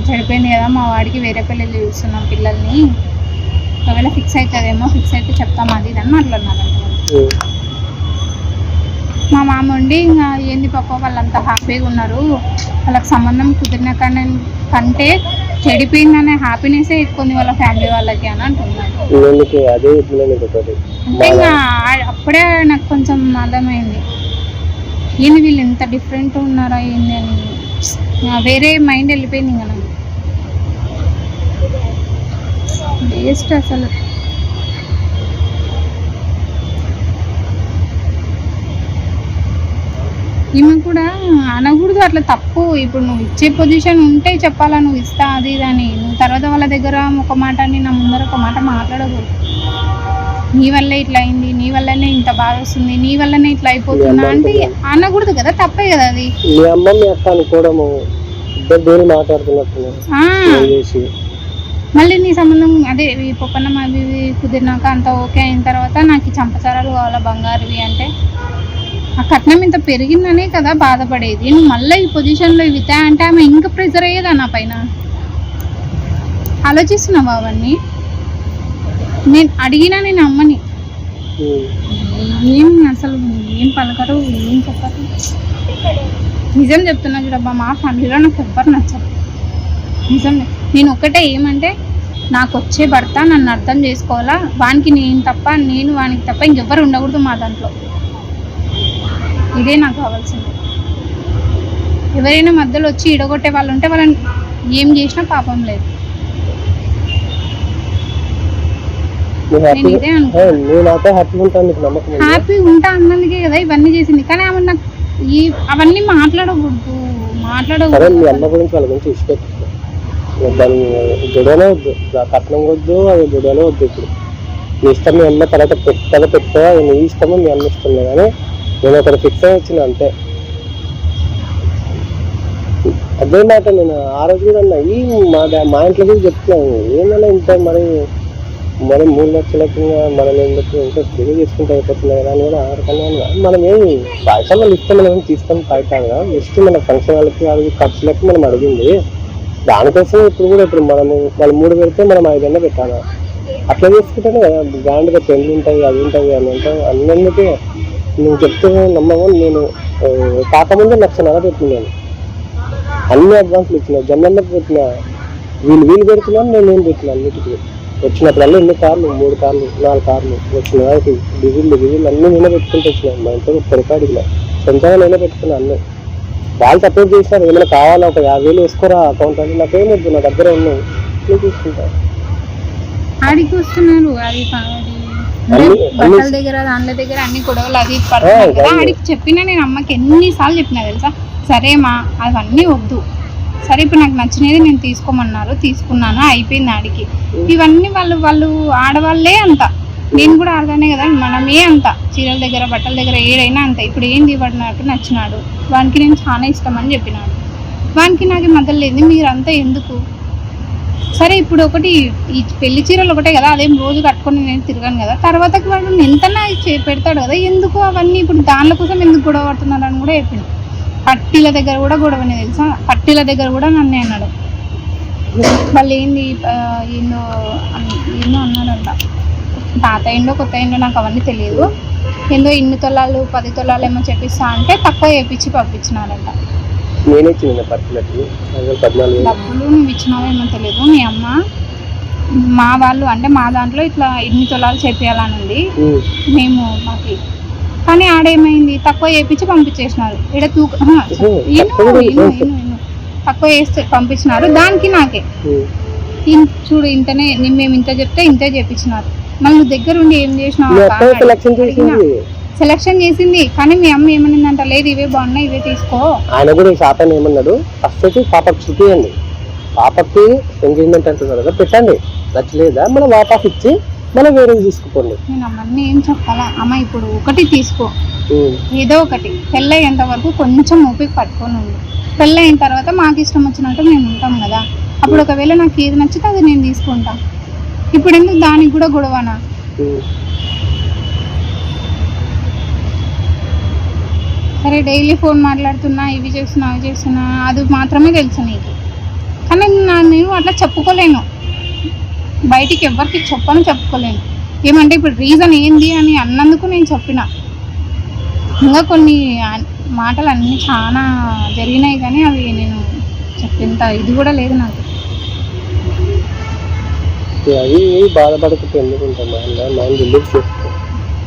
చెడిపోయింది కదా మా వాడికి వేరే పిల్లలు చూస్తున్నాం పిల్లల్ని, ఒకవేళ ఫిక్స్ అవుతుందేమో, ఫిక్స్ అయితే చెప్తాం అది ఇది అని మాట్లాడినారంట. మా మామ ఉండి ఇంకా ఏంది పాప వాళ్ళంతా హ్యాపీగా ఉన్నారు, వాళ్ళకి సంబంధం కుదిరిన కంటే చెడిపోయిందనే హ్యాపీనెస్ ఎక్కువ వాళ్ళ ఫ్యామిలీ వాళ్ళకి అని అంటున్నారు. అంటే ఇంకా అప్పుడే నాకు కొంచెం అర్థమైంది ఏంది వీళ్ళు ఎంత డిఫరెంట్ ఉన్నారా ఏంది అని, వేరే మైండ్ వెళ్ళిపోయింది ఇంకా నాకు. వేస్ట్ అసలు. ఈమె కూడా అనకూడదు అట్లా, తప్పు. ఇప్పుడు నువ్వు ఇచ్చే పొజిషన్ ఉంటే చెప్పాలా నువ్వు ఇస్తా అది ఇది అని, నువ్వు తర్వాత వాళ్ళ దగ్గర ఒక మాట అని నా ముందర ఒక మాట మాట్లాడకూడదు. నీ వల్లే ఇట్లా అయింది, నీ వల్లనే ఇంత బాధ వస్తుంది, నీ వల్లనే ఇట్లా అయిపోతున్నా అంటే అనకూడదు కదా, తప్పే కదా అది. మళ్ళీ నీ సంబంధం అదే పొప్పన్నం అవి కుదిరినాక అంత ఓకే అయిన తర్వాత నాకు ఈ చంపచారాలు కావాలా బంగారువి అంటే, ఆ కట్నం ఇంత పెరిగిందనే కదా బాధపడేది. నువ్వు మళ్ళీ ఈ పొజిషన్లో ఇవితే అంటే ఆమె ఇంకా ప్రెజర్ అయ్యేదా నా పైన. ఆలోచిస్తున్నావా అవన్నీ? నేను అడిగినా నేను అమ్మని ఏం అసలు ఏం పలకరు, ఏం చెప్పరు. నిజం చెప్తున్నా చూడబ్బా, మా ఫ్యామిలీలో నాకు ఎవ్వరు నచ్చరు నిజం. నేను ఒక్కటే ఏమంటే, నాకు వచ్చే భర్త నన్ను అర్థం చేసుకోవాలా, వానికి నేను తప్ప, నేను వానికి తప్ప ఇంకెవ్వరు ఉండకూడదు మా దాంట్లో. ఇదే నాకు కావాల్సింది. ఎవరైనా మధ్యలో వచ్చి ఇడగొట్టే వాళ్ళు ఉంటే వాళ్ళని ఏం చేసినా పాపం లేదు. నేను ఇదే హ్యాపీ ఉంటా అన్నందుకే కదా ఇవన్నీ చేసింది. కానీ ఆమె నాకు అవన్నీ మాట్లాడకూడదు. కట్నం వద్దు, అది గొడవనే వద్దు. ఇప్పుడు నీ ఇష్టం, మీ అన్న తర్వాత పెట్టా నీ ఇష్టము, మీ అన్న ఇష్టం. కానీ నేను అక్కడ ఫిక్స్ అయి వచ్చిన అంతే. అదే మాట నేను ఆ రోజు కూడా అన్నా, ఈ మా ఇంట్లో కూడా చెప్తున్నాను, ఏందన్నా ఇంత మరి 3 లక్షలకి మనం ఎందుకు ఇంకా తిరిగి చేసుకుంటే అయిపోతుంది కదా అని కూడా ఆడుకున్నాను. మనం ఏమి పైసలు ఇస్తే మనం ఏమి తీసుకొని పైతాం కదా, జస్ట్ మన ఫంక్షన్ వాళ్ళకి అడిగి ఖర్చులకి మనం అడిగింది. దానికోసం ఇప్పుడు కూడా ఇప్పుడు మనము వాళ్ళు 3 పెడితే మనం 5 పెట్టాలి. అట్లా చేసుకుంటేనే కదా గ్రాండ్గా పెళ్ళి ఉంటాయి, అది ఉంటుంది అని ఉంటాయి. అన్నింటికీ నువ్వు చెప్తే నమ్మకం. నేను కాకముందే 1,00,000 పెట్టినాను, అన్ని అడ్వాన్స్లు ఇచ్చిన, జన్మకి పెట్టిన, వీళ్ళు పెడుతున్నాను, నేను పెట్టిన అన్నిటికీ. వచ్చినప్పుడల్లా 2 కార్లు, 3 కార్లు, 4 కార్లు వచ్చిన వారికి డీజిల్ అన్నీ నేనే పెట్టుకుంటూ వచ్చినాను. మా ఇంట్లో పొరపాటుగా సొంతంగా నేనే పెట్టుకున్నాను అన్నీ. వాళ్ళు సపోర్ట్ చేసినారు, ఏమైనా కావాలా ఒక 50,000 వేసుకోరా అకౌంట్ అని. నాకేం వద్దు, నా దగ్గర ఉన్నాయి, నేను తీసుకుంటాను. ఆడికి వస్తున్నారు బట్టల దగ్గర, దాంట్ల దగ్గర అన్ని గొడవలు అది పడుతున్నారు కదా. ఆడికి చెప్పినా నేను అమ్మకి ఎన్నిసార్లు చెప్పినా తెలుసా, సరే మా అవన్నీ వద్దు, సరే ఇప్పుడు నాకు నచ్చినది నేను తీసుకోమన్నారు, తీసుకున్నాను, అయిపోయింది. ఆడికి ఇవన్నీ వాళ్ళు ఆడవాళ్ళే అంత, నేను కూడా ఆడదానే కదా, మనమే అంత. చీరల దగ్గర, బట్టల దగ్గర ఏడైనా అంత. ఇప్పుడు ఏంది పడినట్టు నచ్చినాడు, వానికి నేను చాలా ఇష్టం అని చెప్పినాడు, వానికి నాకు మధ్యలో లేదు, మీరంతా ఎందుకు. సరే ఇప్పుడు ఒకటి ఈ పెళ్లి చీరలు ఒకటే కదా, అదేం రోజు కట్టుకొని నేను తిరగాను కదా, తర్వాతకి వాడు ఎంతనా పెడతాడు కదా, ఎందుకు అవన్నీ ఇప్పుడు దానిల కోసం ఎందుకు గొడవ పడుతున్నారు అని కూడా చెప్పిండు. పట్టీల దగ్గర కూడా గొడవనే తెలుసా, పట్టీల దగ్గర కూడా నన్నే అన్నాడు. వాళ్ళు ఏంది ఏందో అన్నాడంట, పాత ఏంటో కొత్త ఏంటో నాకు అవన్నీ తెలియదు. ఏందో 2 తులాలు 10 తులాలు ఏమో చెప్పిస్తా అంటే తక్కువ చేపించి పంపించినారంట. డబ్బులు నువ్వు ఇచ్చినావేమో తెలియదు, మీ అమ్మ మా వాళ్ళు అంటే మా దాంట్లో ఇట్లా 2 తులాలు చేపియాలని ఉంది మేము మాకు. కానీ ఆడేమైంది, తక్కువ చేపించి పంపించేసినారు. ఇక్కడ తక్కువ చేస్తే పంపించినారు, దానికి నాకే చూడు ఇంతనే, మేము ఇంత చెప్తే ఇంతే చేపించినారు. మళ్ళీ దగ్గర ఉండి ఏం చేసినావు, సెలక్షన్ చేసింది. కానీ మీ అమ్మ ఏమనిందంట, లేదు ఇవే బాగున్నాయి, ఇవే తీసుకో. ఆయన కూడా శాతం ఏమన్నాడు, ఫస్ట్ పాపకు చూపియండి, పాపకి ఎంగేజ్మెంట్ అంటున్నారు కదా, పెట్టండి, నచ్చలేదా మనం వాపస్ ఇచ్చి మనం వేరే తీసుకుపోండి. నేను అమ్మని ఏం చెప్పాలా, అమ్మ ఇప్పుడు ఒకటి తీసుకో, ఏదో ఒకటి. పెళ్ళయ్యేంత వరకు కొంచెం ఓపిక పట్టుకొని ఉంది, పెళ్ళయిన తర్వాత మాకు ఇష్టం వచ్చినట్టు మేము ఉంటాం కదా. అప్పుడు ఒకవేళ నాకు ఏది నచ్చితే అది నేను తీసుకుంటా. ఇప్పుడు ఎందుకు దానికి కూడా గొడవనా? సరే డైలీ ఫోన్ మాట్లాడుతున్నా, ఇవి చేస్తున్నా అవి చేస్తున్నా, అది మాత్రమే తెలుసు నీకు. కానీ అట్లా చెప్పుకోలేను, బయటికి ఎవరికి చెప్పుకోలేను. ఏమంటే ఇప్పుడు రీజన్ ఏంది అని అన్నందుకు నేను చెప్పిన. ఇంకా కొన్ని మాటలు అన్నీ చాలా జరిగినాయి కానీ అవి నేను చెప్పేంత ఇది కూడా లేదు నాకు. అది బాధపడకపోతే ఎందుకు ఉంటాం, మైండ్ రిలీఫ్ చేసుకో.